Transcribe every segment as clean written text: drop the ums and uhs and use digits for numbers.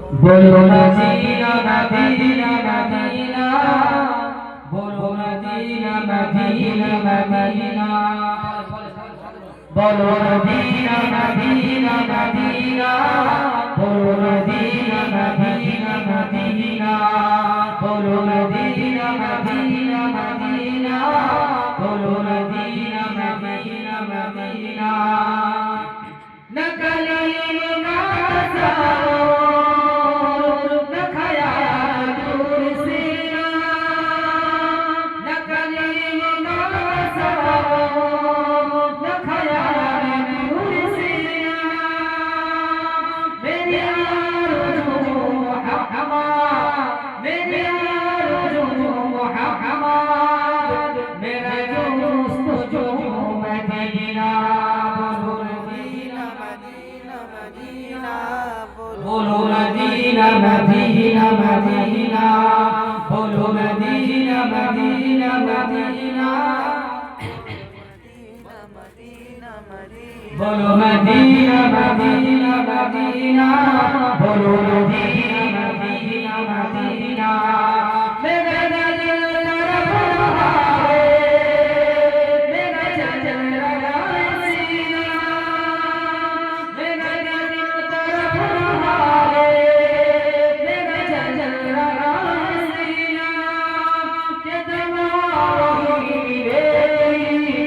बोलो Medina Medina Medina, बोलो Medina Medina Medina, बोलो मदीना मदीना मदीना, बोलो मदीना मदीना मदीना, बोलो मदीना मदीना मदीना, बोलो मदीना मदीना मदीना। बोलो मदीना मदीना मदीना, बोलो मदीना मदीना मदीना, बोलो मदीना मदीना मदीना, बोलो मदीना मदीना मदीना। मेरा दिल तरफ रहा है, मेरा चल रहा है सीना, मेरा दिल तरफ रहा है, मेरा चल रहा है सीना। ये दवा वही मिलेगी,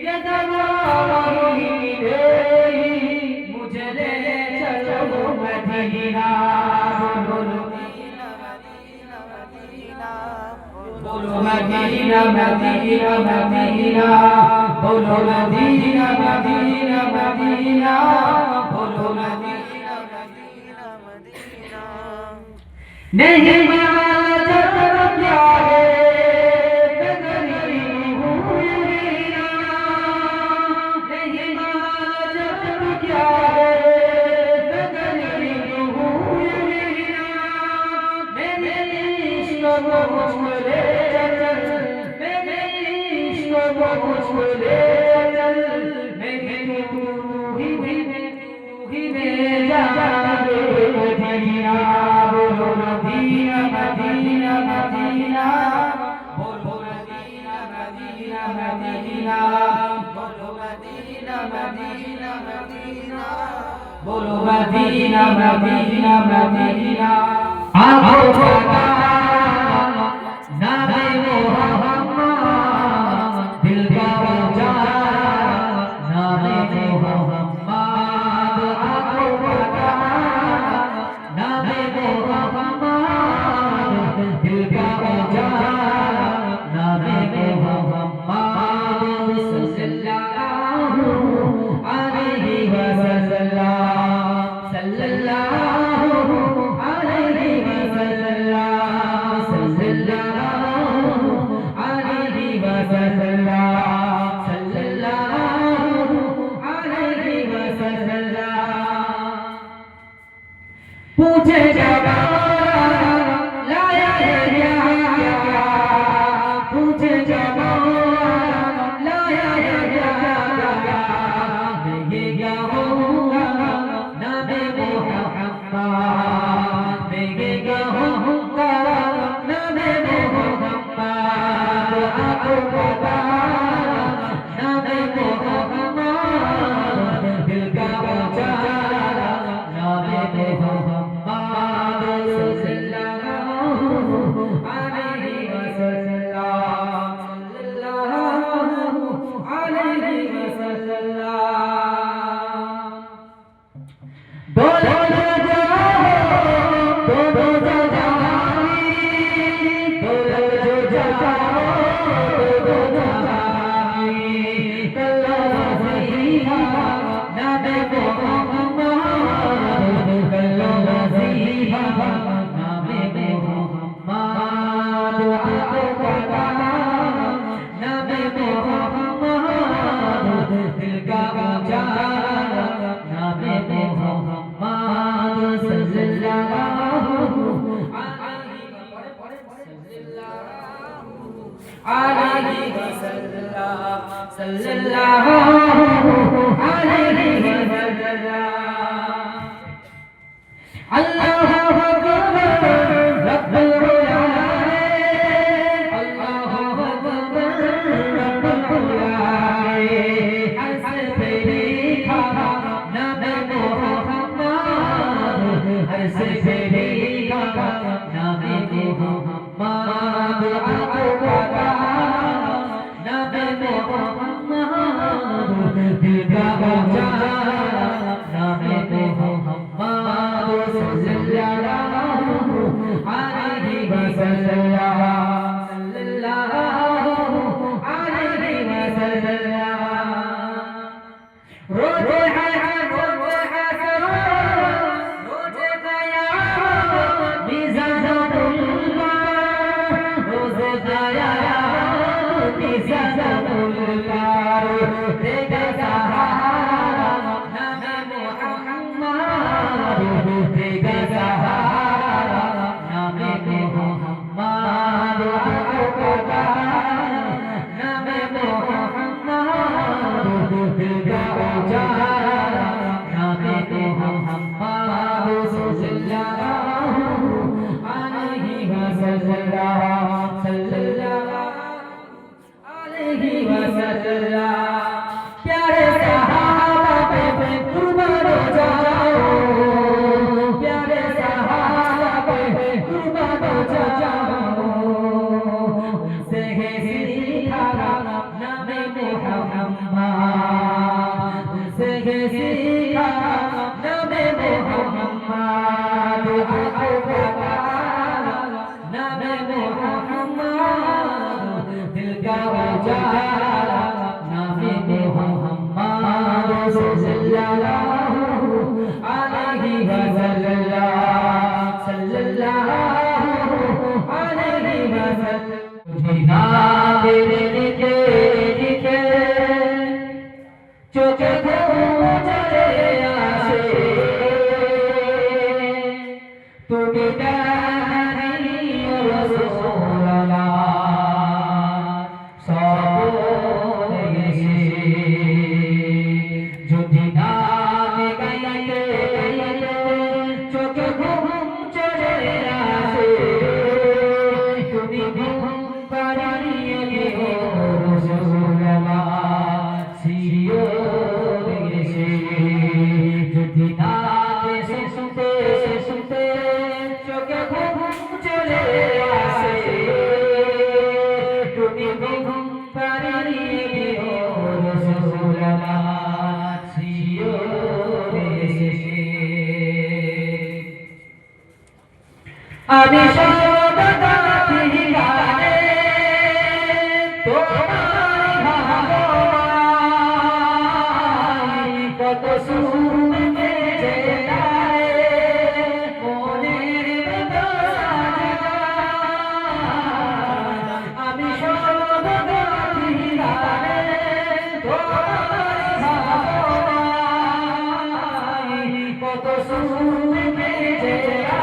ये दवा वही मिलेगी, मुझे ले चलो मदीना। बोलो मदीना मदीना मदीना, बोलो मदीना मदीना मदीना, बोलो मदीना मदीना मदीना। नहीं मालूम जब क्या है, मैं गरीब हूँ मीरा। नहीं मालूम जब क्या है, मैं गरीब हूँ मीरा। मेरे इश्क को मुझको ले चल, मेरे इश्क को मुझको ले चल, मेरी तू ही में जाने मदीना। बोलो मदीना मदीना मदीना, बोलो मदीना मदीना मदीना, बोलो मदीना मदीना मदीना, बोलो मदीना मदीना मदीना। आँखों का नामे मोहम्मद, दिल का उजाला नामे मोहम्मद। आँखों का नामे मोहम्मद, दिल का उजाला नामे मोहम्मद। सल्लल्लाहु अलैहि वसल्लम, सल्लल्लाहु अलैहि वसल्लम, सल्लल्लाहु अलैहि वसल्लम, सल्लल्लाहु अलैहि वसल्लम। पूछे जमाना लाया है क्या, पूछे जमाना लाया है क्या, मैं ये क्या होऊंगा नामे मोहम्मद, मैं ये क्या होऊंगा नामे मोहम्मद। आँखों का तारा नामे मोहम्मद, दिल का उजाला नामे मोहम्मद। सल्लल्लाहु अलैहि वसल्लम, सल्लल्लाहु अलैहि वसल्लम। बोलो ना जाओ, बोलो ना जानी, बोलो जो जाओ, बोलो ना जानी। कल्ला वज़ीफा नामे मोहम्मद, कल्ला वज़ीफा नामे मोहम्मद। आँखों का तारा नामे मोहम्मद, दिल का उजाला नामे मोहम्मद। सल्लल्लाहु अलैहि वसल्लम, सल्लल्लाहु अलैहि वसल्लम। अल्लाहु से बेरीका नामे मोहम्मद आका नामे मोहम्मद दिल का उजाला नामे मोहम्मद सल्लल्लाहु अलैहि वसल्लम सल्लल्लाहु अलैहि वसल्लम रोजे है प्यारे सहाबा पे कुर्बान हो जाओ प्यारे सहाबा पे कुर्बान हो जाओ उनसे है सीखा नामे मोहम्मद उनसे है सीखा नामे मोहम्मद नामे मोहम्मद दिल का उजाला नामे मोहम्मद सल्लल्लाहु अलैहि वसल्लम सल्लल्लाहु अलैहि वसल्लम जिना तेरे लिखे लिखे चोखे घूम चले आसे तुम्हें আমি সর্বদা গানে তোমার ভালোবাসি কত সুর মেজে যায় মনের ভিতর আমি সর্বদা গানে তোমার ভালোবাসি কত সুর মেজে যায়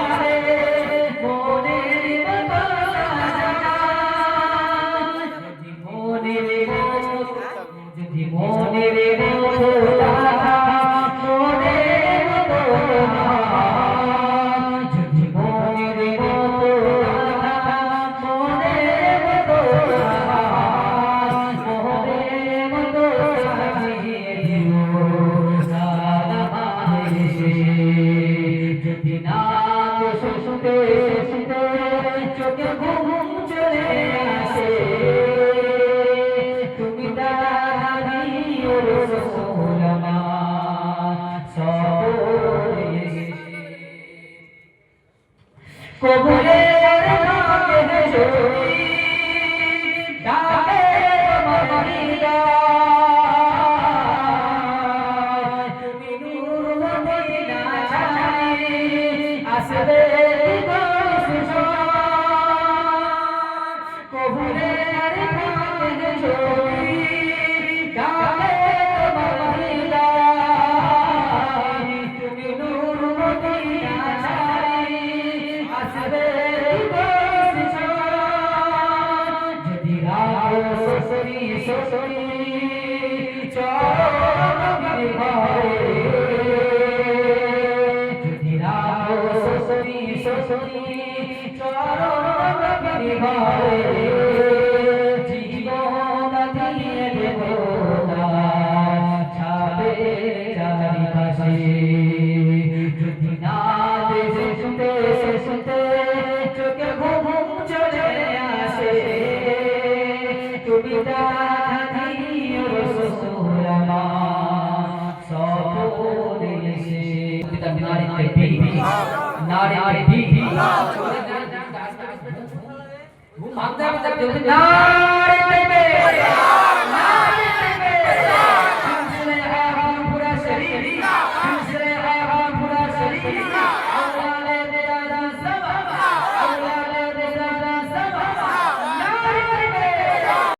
চোখে ঘুম চলে আসে তুমি দাঁড়িয়ে রাসূল আমার সবরে কবুলে ডাকে চলি ডাকে মদিনা তুমি নূর মদিনা ছাই আসবে কবুলে ডাকে চলি ডাকে মদিনা তুমি নূর মদিনা ছাই আসবে যদি রাখো সসরি সসরি চরণ ঘরে যদি রাখো সসরি সসরি চরণ ঘরে জীবন দিয়ে দেব ছাবে চারিপাশে যদি না দেবে नारे भी हम मानते हैं जब नारे